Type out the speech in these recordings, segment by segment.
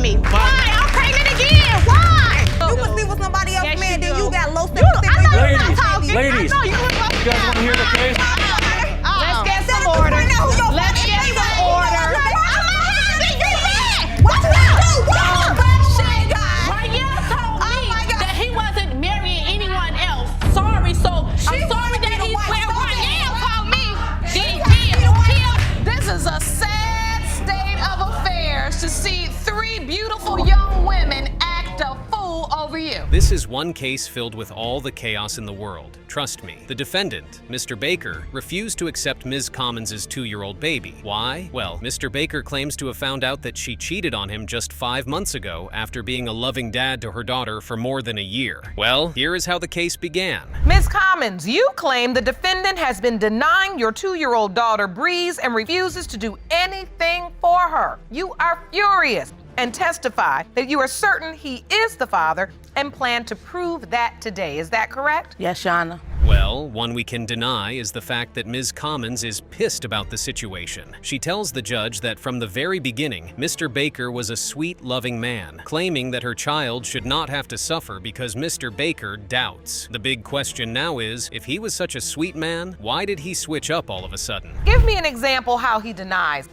me. Why? I'm pregnant again. Why? You was sleep with somebody else, Yes, man, you then do. you got low You know, self-esteem. I know you're not talking. Ladies, I know you was you guys want to hear the case? Let's get some order. Let's get some order. Right, yeah, told me that he wasn't marrying anyone else. Sorry, so I'm sorry that he's This is a sad state of affairs to see three beautiful young women act a fool over you. This is one case filled with all the chaos in the world. Trust me. The defendant, Mr. Baker, refused to accept Ms. Commons' 2-year-old baby. Why? Well, Mr. Baker claims to have found out that she cheated on him just 5 months ago after being a loving dad to her daughter for more than a year. Well, here is how the case began. Ms. Commons, you claim the defendant has been denying your 2-year-old daughter Breeze and refuses to do anything for her. You are furious and testify that you are certain he is the father and plan to prove that today. Is that correct? Yes, Shauna. Well, one we can deny is the fact that Ms. Commons is pissed about the situation. She tells the judge that from the very beginning, Mr. Baker was a sweet, loving man, claiming that her child should not have to suffer because Mr. Baker doubts. The big question now is, if he was such a sweet man, why did he switch up all of a sudden? Give me an example how he denies.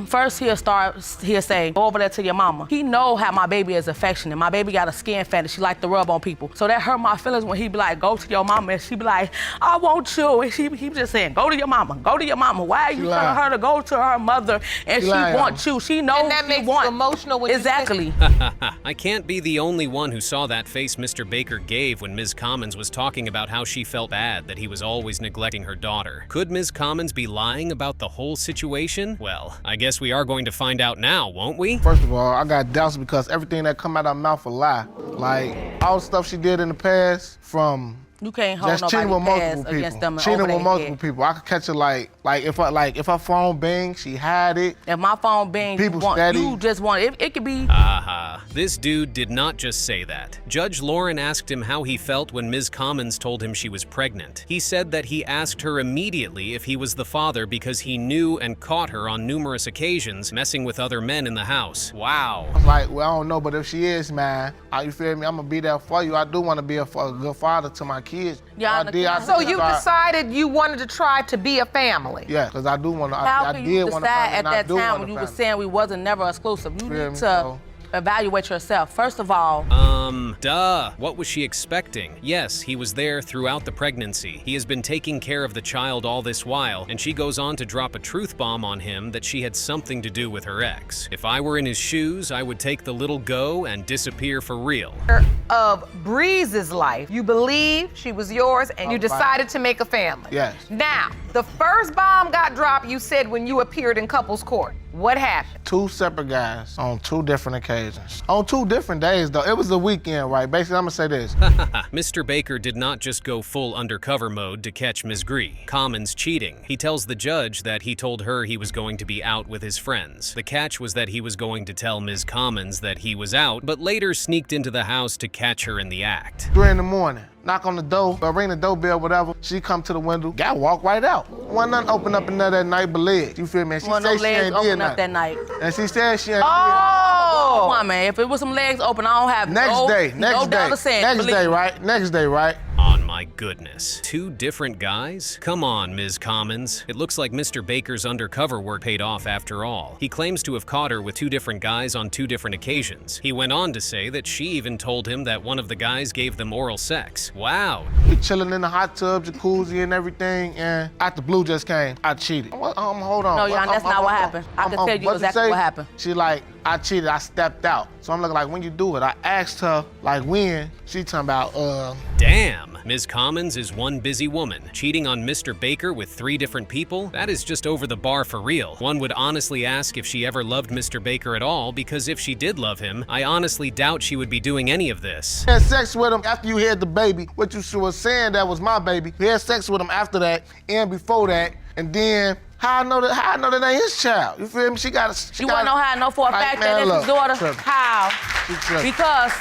First he'll say, go over there to your mama. He know how my baby is affectionate. My baby got a skin fetish. She like to rub on people. So that hurt my feelings when he be like, go to your mama, and she be like, I want you. And he be just saying, go to your mama, go to your mama. Why are you telling her to go to her mother and she wants you? She knows And that she makes want. you emotional when Exactly. I can't be the only one who saw that face Mr. Baker gave when Ms. Commons was talking about how she felt bad that he was always neglecting her daughter. Could Ms. Commons be lying about the whole situation? Well, I guess we are going to find out now, won't we? First of all, I got doubts because everything that come out of her mouth a lie. Like, all the stuff she did in the past, from You can't hold just cheating with nobody multiple past against them people. and Cheating over with their multiple head. people. I could catch her if her phone bing, she had it. If my phone bing, People you steady. just want it could be. Aha. This dude did not just say that. Judge Lauren asked him how he felt when Ms. Commons told him she was pregnant. He said that he asked her immediately if he was the father because he knew and caught her on numerous occasions messing with other men in the house. Wow. I was like, well, I don't know, but if she is, man, you feel me? I'm gonna be there for you. I do want to be a good father to my kids. Yeah, So you decided you wanted to try to be a family? Yeah, because I do want to. How I can did you want to decide family, at and I that do time want when a you were family. saying we wasn't never exclusive? You Feel need me? to So- evaluate yourself. First of all, Duh. What was she expecting? Yes, he was there throughout the pregnancy. He has been taking care of the child all this while, and she goes on to drop a truth bomb on him that she had something to do with her ex. If I were in his shoes, I would take the little go and disappear for real. Of Breeze's life, you believe she was yours and you decided to make a family. Yes. Now, the first bomb got dropped, you said, when you appeared in couples court. What happened? 2 separate guys on 2 different occasions. On 2 different days, though. It was the weekend, right? Basically, I'm gonna say this. Mr. Baker did not just go full undercover mode to catch Ms. Commons cheating. He tells the judge that he told her he was going to be out with his friends. The catch was that he was going to tell Ms. Commons that he was out, but later sneaked into the house to catch her in the act. 3 in the morning. Knock on the door, or ring the doorbell, whatever. She come to the window. Guy walk right out. Wasn't nothing open up in there that night but legs. You feel me? And she no said she legs ain't open did up that nothing. night. And she said she ain't Oh, woman, if it was some legs open, I don't have Next no day, no dollar cent. next believe day, me. right? Next day, right? On my goodness. 2 different guys? Come on, Ms. Commons. It looks like Mr. Baker's undercover work paid off after all. He claims to have caught her with 2 different guys on 2 different occasions. He went on to say that she even told him that one of the guys gave them oral sex. Wow. We chilling in the hot tub, jacuzzi and everything, and out the blue just came. I cheated. Hold on. No, Jan, that's not what happened. I can tell you exactly what happened. She like, I cheated, I stepped out. So I'm looking like, when you do it? I asked her, like, when? She talking about, Damn. Ms. Commons is one busy woman. Cheating on Mr. Baker with 3 different people? That is just over the bar for real. One would honestly ask if she ever loved Mr. Baker at all, because if she did love him, I honestly doubt she would be doing any of this. had sex with him after you had the baby, which you was saying that was my baby. You had sex with him after that and before that, and then how I know that ain't his child. You feel me? You wanna know how I know for a fact that it's his daughter? How? Because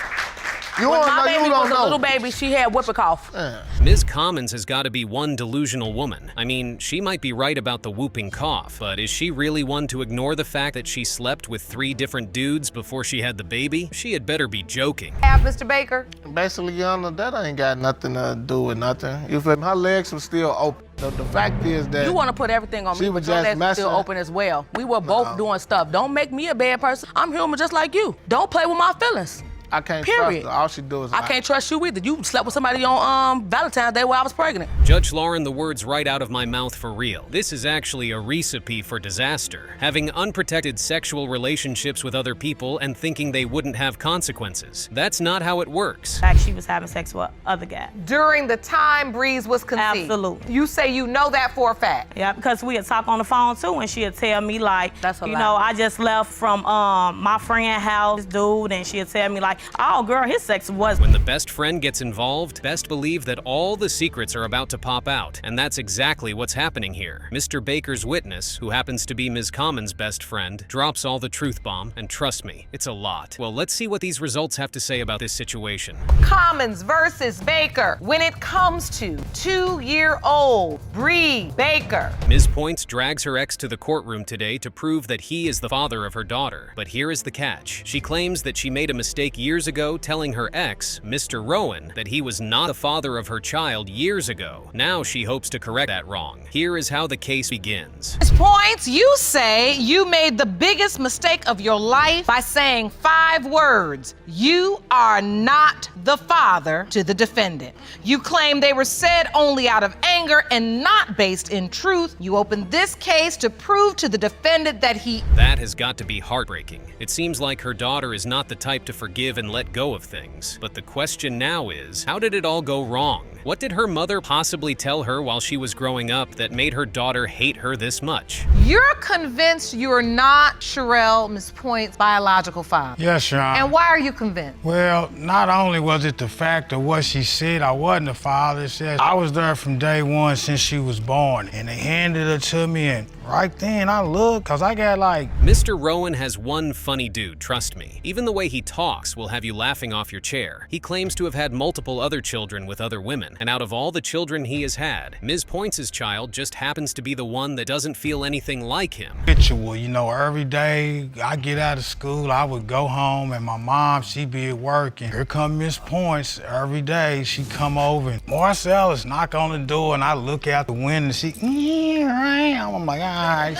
You When don't my know, baby you was don't a know. little baby, she had whooping cough. Ms. Commons has got to be one delusional woman. I mean, she might be right about the whooping cough, but is she really one to ignore the fact that she slept with 3 different dudes before she had the baby? She had better be joking. Have Mr. Baker? Basically, Your Honor, that ain't got nothing to do with nothing. You feel me? Her legs were still open. The fact is that You want to put everything on She me, was but your just legs were still messing. open as well. We were both doing stuff. Don't make me a bad person. I'm human just like you. Don't play with my feelings. I can't Period. trust her. All she do is I can't trust you either. You slept with somebody on Valentine's Day while I was pregnant. Judge Lauren, the words right out of my mouth for real. This is actually a recipe for disaster. Having unprotected sexual relationships with other people and thinking they wouldn't have consequences. That's not how it works. Like she was having sex with other guys. During the time Breeze was conceived. Absolutely. You say you know that for a fact. Yeah, because we'd talk on the phone too, and she'd tell me like, That's a you lie. know, I just left from my friend's house, dude, and she'd tell me like, oh girl, his sex was. When the best friend gets involved, best believe that all the secrets are about to pop out, and that's exactly what's happening here. Mr. Baker's witness, who happens to be Ms. Commons' best friend, drops all the truth bomb, and trust me, it's a lot. Well, let's see what these results have to say about this situation. Commons versus Baker. When it comes to 2-year-old Bree Baker. Ms. Points drags her ex to the courtroom today to prove that he is the father of her daughter. But here is the catch. She claims that she made a mistake years ago telling her ex, Mr. Rowan, that he was not the father of her child years ago. Now she hopes to correct that wrong. Here is how the case begins. Ms. Points, you say you made the biggest mistake of your life by saying 5 words. You are not the father to the defendant. You claim they were said only out of anger and not based in truth. You opened this case to prove to the defendant that he... That has got to be heartbreaking. It seems like her daughter is not the type to forgive and let go of things. But the question now is, how did it all go wrong? What did her mother possibly tell her while she was growing up that made her daughter hate her this much? You're convinced you're not Sherelle, Ms. Points' biological father. Yes, Your Honor. And why are you convinced? Well, not only was it the fact of what she said, I wasn't the father. It says I was there from day one since she was born, and they handed her to me, and right then I looked, cause I got like... Mr. Rowan has one funny dude, trust me. Even the way he talks will have you laughing off your chair. He claims to have had multiple other children with other women, and out of all the children he has had, Ms. Points' child just happens to be the one that doesn't feel anything like him. Ritual, you know, every day I get out of school, I would go home, and my mom, she'd be at work, and here come Miss Points. Every day she come over, and Marcellus knock on the door, and I look out the window, and she, I'm like, all right.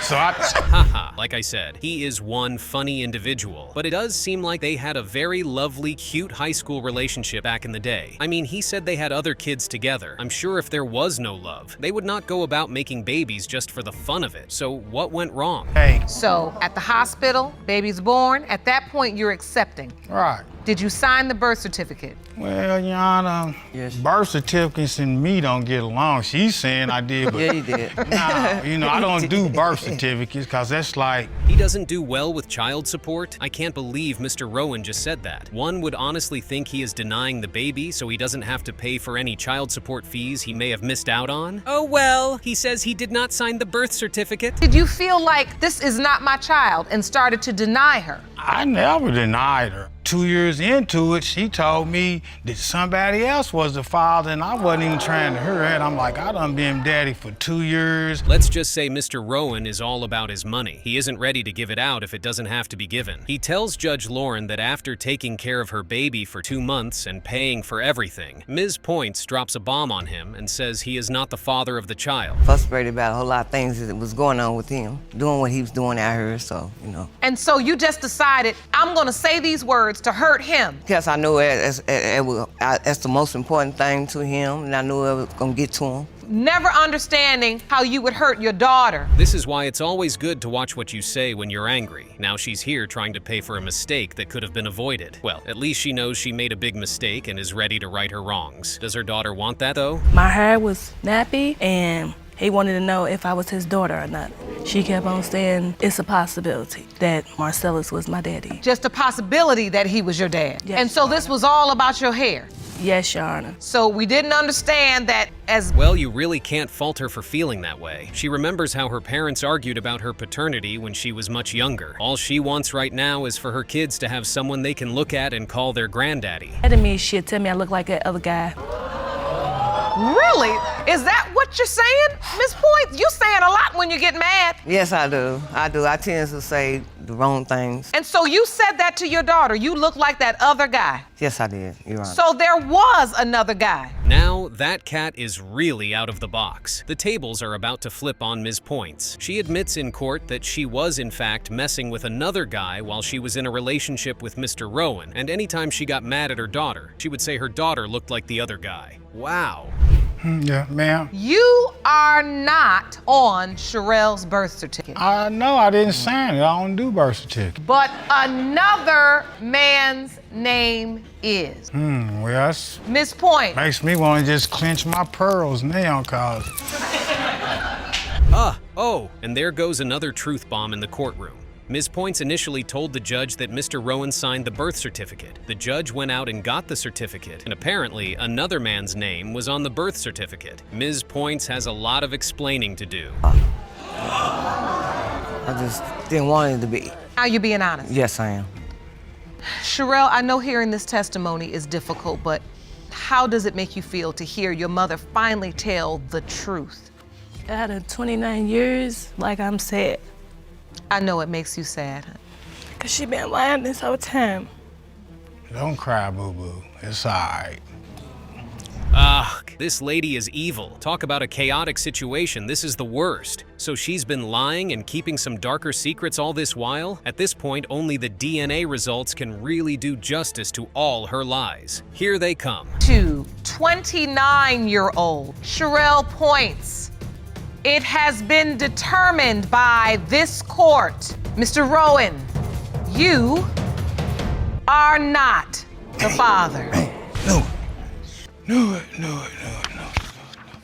Haha, like I said, he is one funny individual, but it does seem like they had a very lovely, cute high school relationship back in the day. I mean, he said they had other kids together. I'm sure if there was no love, they would not go about making babies just for the fun of it. So what went wrong? Hey, So, at the hospital, baby's born. At that point, you're accepting. right. Did you sign the birth certificate? Well, Your Honor, birth certificates and me don't get along. She's saying I did, but Yeah, you did. nah, you know, I don't do birth certificates because that's like, He doesn't do well with child support? I can't believe Mr. Rowan just said that. One would honestly think he is denying the baby so he doesn't have to pay for any child support fees he may have missed out on. Oh well, he says he did not sign the birth certificate. Did you feel like this is not my child and started to deny her? I never denied her. 2 years into it, she told me that somebody else was the father, and I wasn't even trying to hear that. I'm like, I done been daddy for 2 years. Let's just say Mr. Rowan is all about his money. He isn't ready to give it out if it doesn't have to be given. He tells Judge Lauren that after taking care of her baby for 2 months and paying for everything, Ms. Points drops a bomb on him and says he is not the father of the child. Frustrated about a whole lot of things that was going on with him, doing what he was doing out here, so, you know. And so you just decided, I'm gonna say these words to hurt him. Because I knew that's the most important thing to him, and I knew it was gonna get to him. Never understanding how you would hurt your daughter. This is why it's always good to watch what you say when you're angry. Now she's here trying to pay for a mistake that could have been avoided. Well, at least she knows she made a big mistake and is ready to right her wrongs. Does her daughter want that though? My hair was nappy, and he wanted to know if I was his daughter or not. She kept on saying it's a possibility that Marcellus was my daddy. Just a possibility that he was your dad. Yes. And so this was all about your hair. Yes, Your Honor. So we didn't understand that as Well, you really can't fault her for feeling that way. She remembers how her parents argued about her paternity when she was much younger. All she wants right now is for her kids to have someone they can look at and call their granddaddy. That means she'll tell me I look like that other guy. Really? Is that what you're saying, Miss Point? You saying a lot when you get mad. Yes, I do. I do. I tend to say the wrong things. And so you said that to your daughter. You look like that other guy. Yes, I did, Your Honor. So there was another guy. Now, that cat is really out of the box. The tables are about to flip on Ms. Points. She admits in court that she was, in fact, messing with another guy while she was in a relationship with Mr. Rowan, and anytime she got mad at her daughter, she would say her daughter looked like the other guy. Wow. Yeah, ma'am. You are not on Sherelle's birth certificate. I know I didn't sign it. I don't do birth certificate. But another man's name is. Well, that's Miss Point. makes me want to just clench my pearls now, cause Oh, and there goes another truth bomb in the courtroom. Ms. Points initially told the judge that Mr. Rowan signed the birth certificate. The judge went out and got the certificate, and apparently another man's name was on the birth certificate. Ms. Points has a lot of explaining to do. I just didn't want it to be. Are you being honest? Yes, I am. Sherelle, I know hearing this testimony is difficult, but how does it make you feel to hear your mother finally tell the truth? Out of 29 years, like I'm sad. I know it makes you sad. Cause she been lying this whole time. don't cry, boo-boo. It's all right. Ugh, this lady is evil. Talk about a chaotic situation. This is the worst. So she's been lying and keeping some darker secrets all this while? At this point, only the DNA results can really do justice to all her lies. Here they come. To 29-year-old Sherelle Points. It has been determined by this court, Mr. Rowan, you are not the father. No.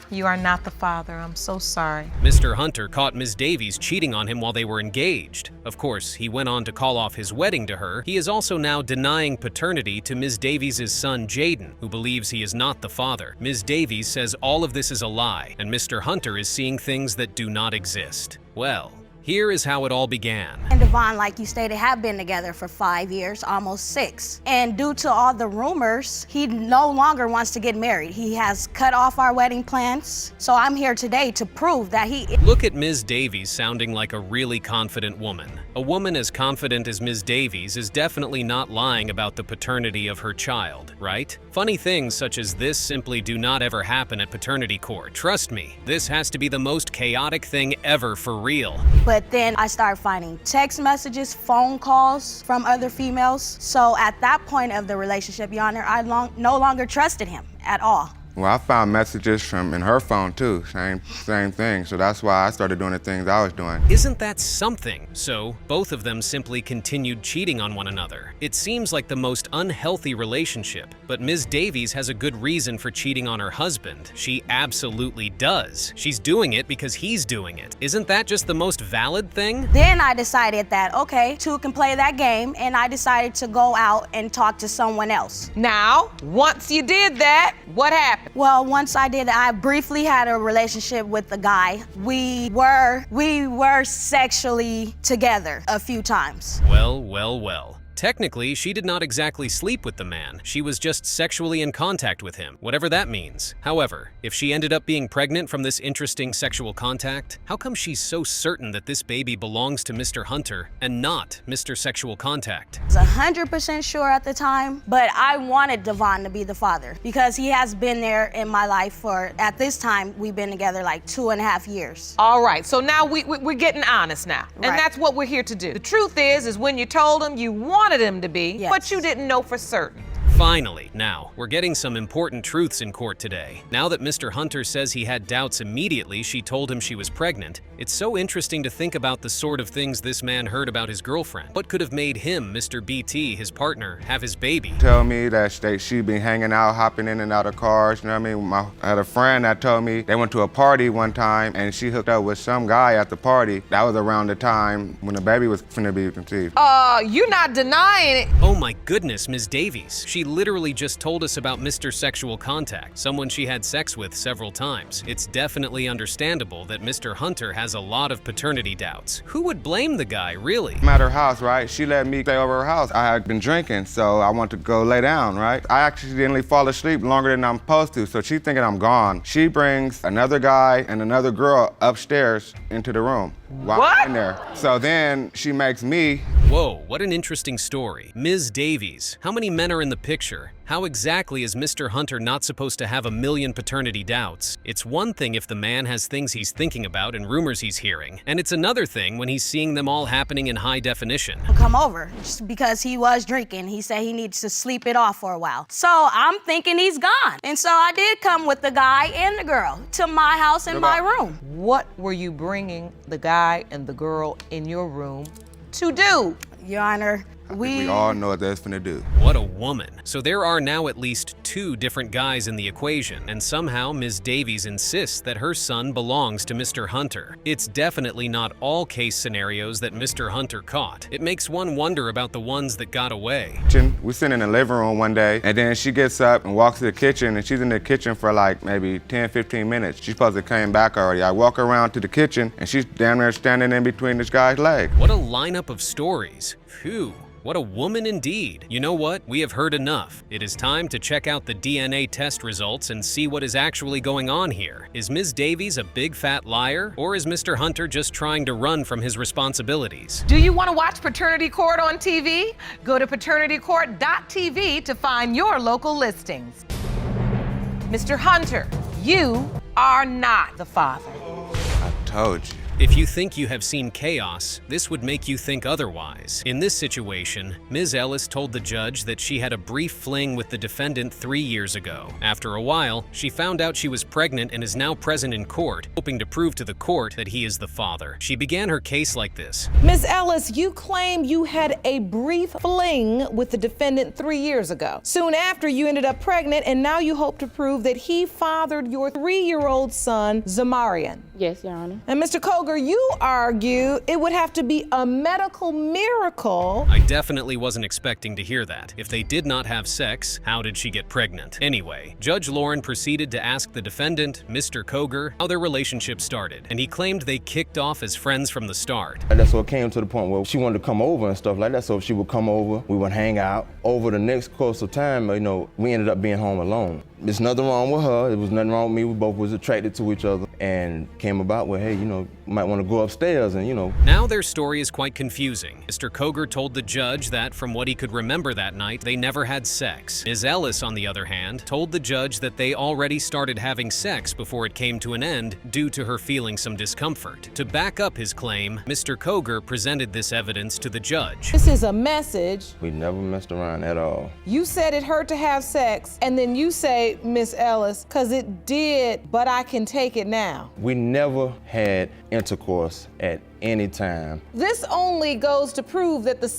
You are not the father. I'm so sorry. Mr. Hunter caught Ms. Davies cheating on him while they were engaged. Of course, he went on to call off his wedding to her. He is also now denying paternity to Ms. Davies' son, Jaden, who believes he is not the father. Ms. Davies says all of this is a lie, and Mr. Hunter is seeing things that do not exist. Well, here is how it all began. And Devon, like you stated, have been together for 5 years, almost 6. And due to all the rumors, he no longer wants to get married. He has cut off our wedding plans. So I'm here today to prove that he... Look at Ms. Davies sounding like a really confident woman. A woman as confident as Ms. Davies is definitely not lying about the paternity of her child, right? Funny things such as this simply do not ever happen at paternity court. Trust me, this has to be the most chaotic thing ever for real. But then I started finding text messages, phone calls from other females. So at that point of the relationship, Your Honor, I no longer trusted him at all. Well, I found messages from in her phone too, same thing. So that's why I started doing the things I was doing. Isn't that something? So both of them simply continued cheating on one another. It seems like the most unhealthy relationship, but Ms. Davies has a good reason for cheating on her husband. She absolutely does. She's doing it because he's doing it. Isn't that just the most valid thing? Then I decided that, okay, two can play that game, and I decided to go out and talk to someone else. Now, once you did that, what happened? Well, once I did, I briefly had a relationship with the guy. We were sexually together a few times. Well. Technically, she did not exactly sleep with the man. She was just sexually in contact with him, whatever that means. However, if she ended up being pregnant from this interesting sexual contact, how come she's so certain that this baby belongs to Mr. Hunter and not Mr. Sexual Contact? I was 100% sure at the time, but I wanted Devon to be the father because he has been there in my life for, at this time, we've been together like 2.5 years. All right, so now we're getting honest now, and Right. that's what we're here to do. The truth is when you told him you wanted him to be, Yes. but you didn't know for certain. Finally, now, we're getting some important truths in court today. Now that Mr. Hunter says he had doubts immediately she told him she was pregnant, it's so interesting to think about the sort of things this man heard about his girlfriend. What could have made him, Mr. BT, his partner, have his baby? Tell me that she been hanging out, hopping in and out of cars, you know what I mean? I had a friend that told me they went to a party one time and she hooked up with some guy at the party. That was around the time when the baby was finna be conceived. You're not denying it. Oh my goodness, Ms. Davies. She literally just told us about Mr. Sexual Contact, someone she had sex with several times. It's definitely understandable that Mr. Hunter has a lot of paternity doubts. Who would blame the guy, really? I'm at her house, right? She let me stay over her house. I had been drinking, so I want to go lay down, right? I accidentally fall asleep longer than I'm supposed to, so she's thinking I'm gone. She brings another guy and another girl upstairs into the room while I'm in there. So then she makes me. Whoa, what an interesting story. Ms. Davies, how many men are in the picture? How exactly is Mr. Hunter not supposed to have a million paternity doubts? It's one thing if the man has things he's thinking about and rumors he's hearing, and it's another thing when he's seeing them all happening in high definition. Come over just because he was drinking. He said he needs to sleep it off for a while. So I'm thinking he's gone. And so I did come with the guy and the girl to my house and my room. What were you bringing the guy and the girl in your room to do? Your Honor, We all know what that's finna do. What a woman. So there are now at least 2 different guys in the equation, and somehow Ms. Davies insists that her son belongs to Mr. Hunter. It's definitely not all case scenarios that Mr. Hunter caught. It makes one wonder about the ones that got away. We're sitting in the living room one day, and then she gets up and walks to the kitchen, and she's in the kitchen for like maybe 10, 15 minutes. She's supposed to come back already. I walk around to the kitchen, and she's down there standing in between this guy's legs. What a lineup of stories. Phew. What a woman indeed. You know what? We have heard enough. It is time to check out the DNA test results and see what is actually going on here. Is Ms. Davies a big fat liar, or is Mr. Hunter just trying to run from his responsibilities? Do you want to watch Paternity Court on TV? Go to paternitycourt.tv to find your local listings. Mr. Hunter, you are not the father. I told you. If you think you have seen chaos, this would make you think otherwise. In this situation, Ms. Ellis told the judge that she had a brief fling with the defendant 3 years ago. After a while, she found out she was pregnant and is now present in court, hoping to prove to the court that he is the father. She began her case like this. Ms. Ellis, you claim you had a brief fling with the defendant 3 years ago. Soon after, you ended up pregnant, and now you hope to prove that he fathered your 3-year-old son, Zamarian. Yes, Your Honor. And Mr. Coger, you argue it would have to be a medical miracle. I definitely wasn't expecting to hear that. If they did not have sex, how did she get pregnant? Anyway, Judge Lauren proceeded to ask the defendant, Mr. Coger, how their relationship started, and he claimed they kicked off as friends from the start. And that's what came to the point where she wanted to come over and stuff like that, so she would come over, we would hang out. Over the next course of time, we ended up being home alone. There's nothing wrong with her, there was nothing wrong with me, we both was attracted to each other, and came about with, hey, might want to go upstairs and, Now their story is quite confusing. Mr. Coger told the judge that from what he could remember that night, they never had sex. Ms. Ellis, on the other hand, told the judge that they already started having sex before it came to an end due to her feeling some discomfort. To back up his claim, Mr. Coger presented this evidence to the judge. This is a message. We never messed around at all. You said it hurt to have sex, and then you say, Miss Ellis, because it did, but I can take it now. We never had intercourse at any time. This only goes to prove that the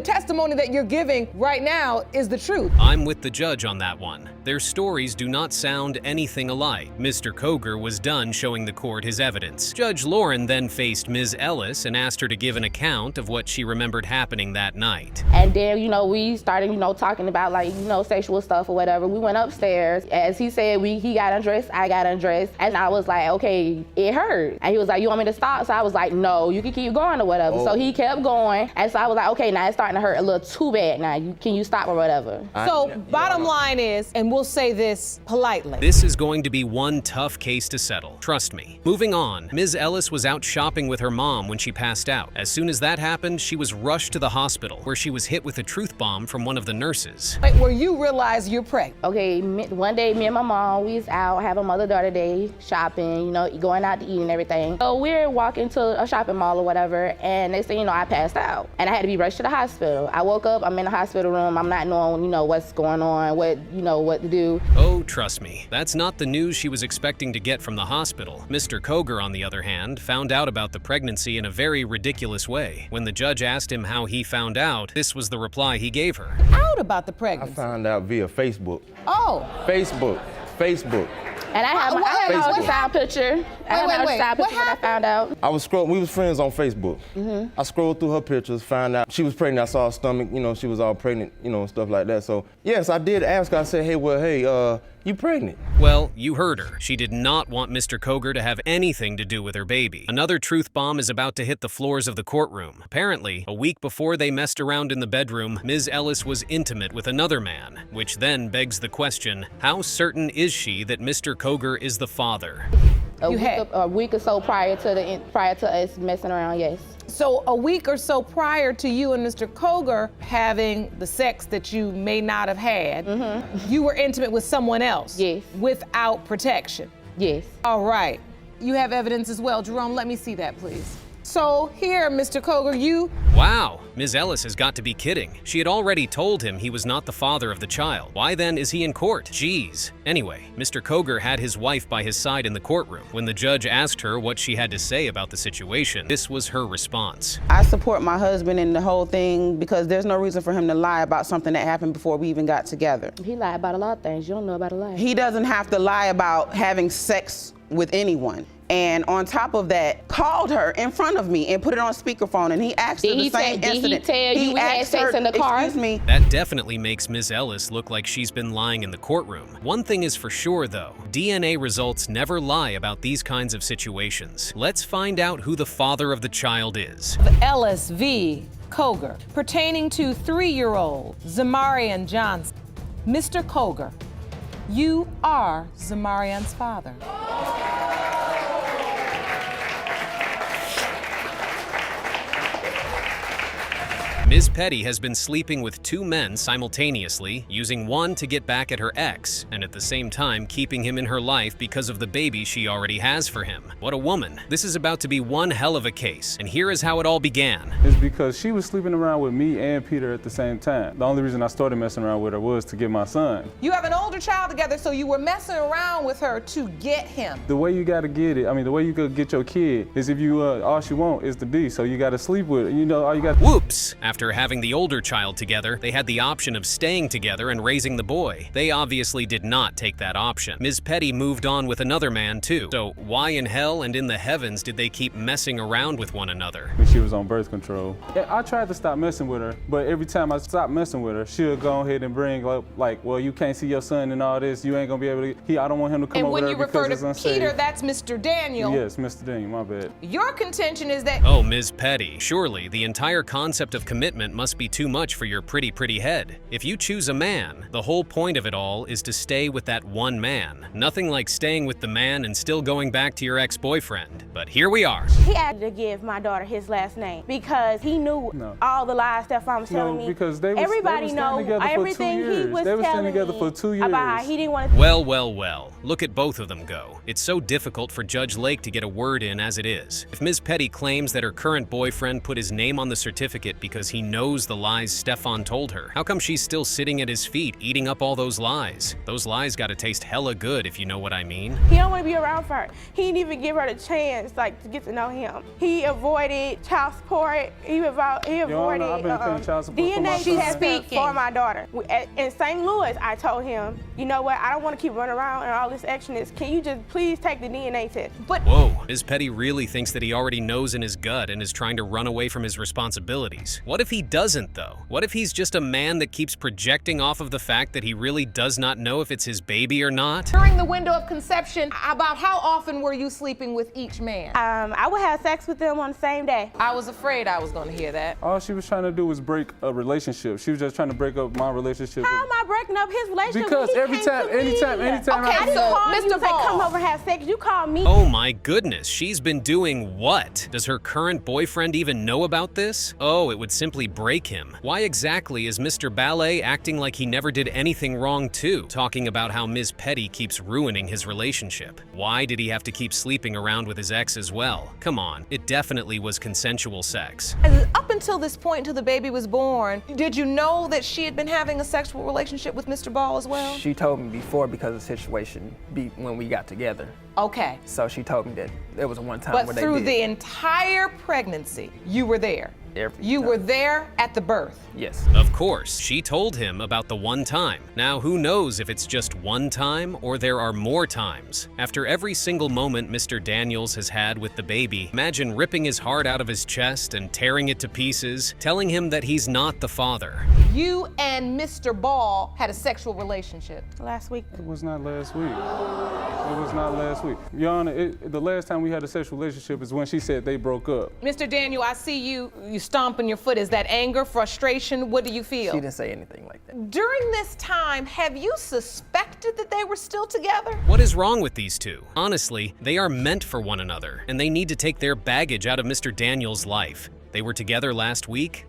testimony that you're giving right now is the truth. I'm with the judge on that one. Their stories do not sound anything alike. Mr. Coger was done showing the court his evidence. Judge Lauren then faced Ms. Ellis and asked her to give an account of what she remembered happening that night. And then, we started, talking about sexual stuff or whatever. We went upstairs. As he said, he got undressed, I got undressed. And I was like, okay, it hurt. And he was like, you want me to stop? So I was like, no, you can keep going or whatever. So he kept going. And so I was like, okay, now it's starting to hurt a little too bad now. Can you stop or whatever? So bottom line is, and we'll say this politely. This is going to be one tough case to settle. Trust me. Moving on, Ms. Ellis was out shopping with her mom when she passed out. As soon as that happened, she was rushed to the hospital where she was hit with a truth bomb from one of the nurses. Where you realize you're pregnant. Okay, one day me and my mom, we was out having mother-daughter day shopping, going out to eat and everything. So we're walking to a shopping mall or whatever, and next thing you know, I passed out. And I had to be rushed to the hospital. I woke up, I'm in the hospital room, I'm not knowing, what's going on, what to do. Oh, trust me, that's not the news she was expecting to get from the hospital. Mr. Coger, on the other hand, found out about the pregnancy in a very ridiculous way. When the judge asked him how he found out, this was the reply he gave her. Out about the pregnancy? I found out via Facebook. Oh. Facebook. Facebook. And I have my ultrasound picture. I have my ultrasound picture when I found out. I was scrolling, we was friends on Facebook. I scrolled through her pictures, found out she was pregnant. I saw her stomach, you know, she was all pregnant, you know, and stuff like that. So, yes, I did ask her. I said, hey, you pregnant? Well, you heard her. She did not want Mr. Coger to have anything to do with her baby. Another truth bomb is about to hit the floors of the courtroom. Apparently, a week before they messed around in the bedroom, Ms. Ellis was intimate with another man, which then begs the question, how certain is she that Mr. Coger is the father? A week or so prior to us messing around, yes. So a week or so prior to you and Mr. Coger having the sex that you may not have had, you were intimate with someone else? Yes. Without protection? Yes. All right. You have evidence as well. Jerome, let me see that, please. So here, Mr. Coger, you... Wow, Ms. Ellis has got to be kidding. She had already told him he was not the father of the child. Why then is he in court? Jeez. Anyway, Mr. Coger had his wife by his side in the courtroom. When the judge asked her what she had to say about the situation, this was her response. I support my husband in the whole thing because there's no reason for him to lie about something that happened before we even got together. He lied about a lot of things. You don't know about a lot. He doesn't have to lie about having sex with anyone. And on top of that, called her in front of me and put it on speakerphone, and he asked her the same incident. Did he tell you we had sex in the car? Excuse me. That definitely makes Ms. Ellis look like she's been lying in the courtroom. One thing is for sure, though. DNA results never lie about these kinds of situations. Let's find out who the father of the child is. Ellis v. Coger, pertaining to 3-year-old Zamarian Johnson. Mr. Coger, you are Zamarian's father. Ms. Petty has been sleeping with 2 men simultaneously, using one to get back at her ex, and at the same time keeping him in her life because of the baby she already has for him. What a woman. This is about to be one hell of a case, and here is how it all began. It's because she was sleeping around with me and Peter at the same time. The only reason I started messing around with her was to get my son. You have an older child together, so you were messing around with her to get him. The way you gotta get it, the way you could get your kid is if you, all she want is the D, so you gotta sleep with her. You know, all you got. Whoops! After having the older child together, they had the option of staying together and raising the boy. They obviously did not take that option. Ms. Petty moved on with another man too. So why in hell and in the heavens did they keep messing around with one another? She was on birth control. I tried to stop messing with her, but every time I stopped messing with her, she'll go ahead and bring up, like, well, you can't see your son and all this, you ain't gonna be able to, I don't want him to come over there because it's unsafe. And when you refer to Peter, that's Mr. Daniel. Yes, Mr. Daniel, my bad. Your contention is that... Oh, Ms. Petty, surely the entire concept of commitment must be too much for your pretty head. If you choose a man, the whole point of it all is to stay with that one man. Nothing like staying with the man and still going back to your ex-boyfriend. But here we are. He had to give my daughter his last name because he knew all the lies Stefan was telling me. Because they was everybody know everything he was they telling together for 2 years. About how he didn't want to. Well. Look at both of them go. It's so difficult for Judge Lake to get a word in as it is. If Ms. Petty claims that her current boyfriend put his name on the certificate because he knows the lies Stefan told her, how come she's still sitting at his feet eating up all those lies? Those lies gotta taste hella good, if you know what I mean. He don't want to be around for her. He didn't even give her the chance, to get to know him. He avoided child support. He avoided DNA testing for my daughter. In St. Louis, I told him, you know what? I don't want to keep running around and all this action is. Can you just please take the DNA test? But whoa, Ms. Petty really thinks that he already knows in his gut and is trying to run away from his responsibilities. What if he doesn't, though? What if he's just a man that keeps projecting off of the fact that he really does not know if it's his baby or not? During the window of conception, about how often were you sleeping with each man? I would have sex with them on the same day. I was afraid I was going to hear that. All she was trying to do was break a relationship. She was just trying to break up my relationship. How am I breaking up his relationship? Because anytime. Okay, I didn't call you to say come over have sex. You called me. Oh my goodness, she's been doing what? Does her current boyfriend even know about this? Oh, it would simply break him. Why exactly is Mr. Ballet acting like he never did anything wrong too, talking about how Ms. Petty keeps ruining his relationship? Why did he have to keep sleeping around with his ex as well? Come on, it definitely was consensual sex. Up until this point, until the baby was born, did you know that she had been having a sexual relationship with Mr. Ball as well? She told me before because of the situation when we got together. Okay. So she told me that there was one time but where they through did. The entire pregnancy, you were there? You were there at the birth? Yes. Of course, she told him about the one time. Now, who knows if it's just one time or there are more times? After every single moment Mr. Daniels has had with the baby, imagine ripping his heart out of his chest and tearing it to pieces, telling him that he's not the father. You and Mr. Ball had a sexual relationship. Last week. It was not last week. It was not last week. Your Honor, the last time we had a sexual relationship is when she said they broke up. Mr. Daniel, I see you stomping your foot. Is that anger, frustration? What do you feel? She didn't say anything like that. During this time, have you suspected that they were still together? What is wrong with these two? Honestly, they are meant for one another, and they need to take their baggage out of Mr. Daniels' life. They were together last week,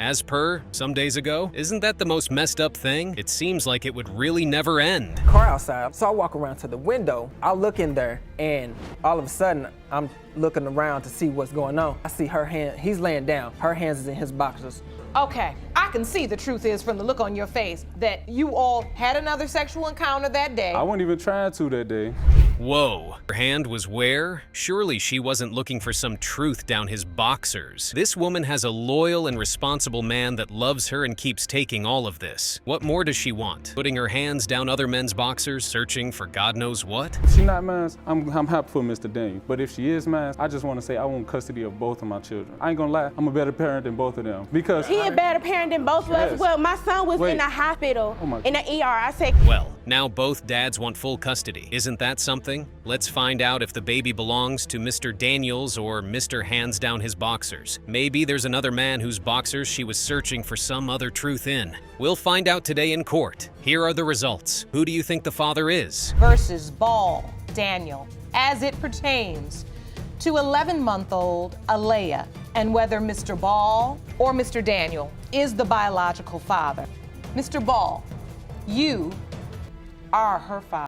as per some days ago. Isn't that the most messed up thing? It seems like it would really never end. Car outside, so I walk around to the window. I look in there, and all of a sudden, I'm looking around to see what's going on. I see her hand, he's laying down. Her hands is in his boxers. Okay, I can see the truth is from the look on your face that you all had another sexual encounter that day. I wasn't even trying to that day. Whoa, her hand was where? Surely she wasn't looking for some truth down his boxers. This woman has a loyal and responsible man that loves her and keeps taking all of this. What more does she want? Putting her hands down other men's boxers, searching for God knows what? If she's not mine, I'm happy for Mr. Daniel. But if she is mine, I just want to say I want custody of both of my children. I ain't gonna lie, I'm a better parent than both of them. Because He a better parent than both of us. Well, my son was in the hospital, in the ER. I said, well, now both dads want full custody. Isn't that something? Let's find out if the baby belongs to Mr. Daniels or Mr. Hands Down His Boxers. Maybe there's another man whose boxers she was searching for some other truth in. We'll find out today in court. Here are the results. Who do you think the father is? Versus Ball Daniel, as it pertains to 11-month-old Alea, and whether Mr. Ball or Mr. Daniel is the biological father. Mr. Ball, you are her father.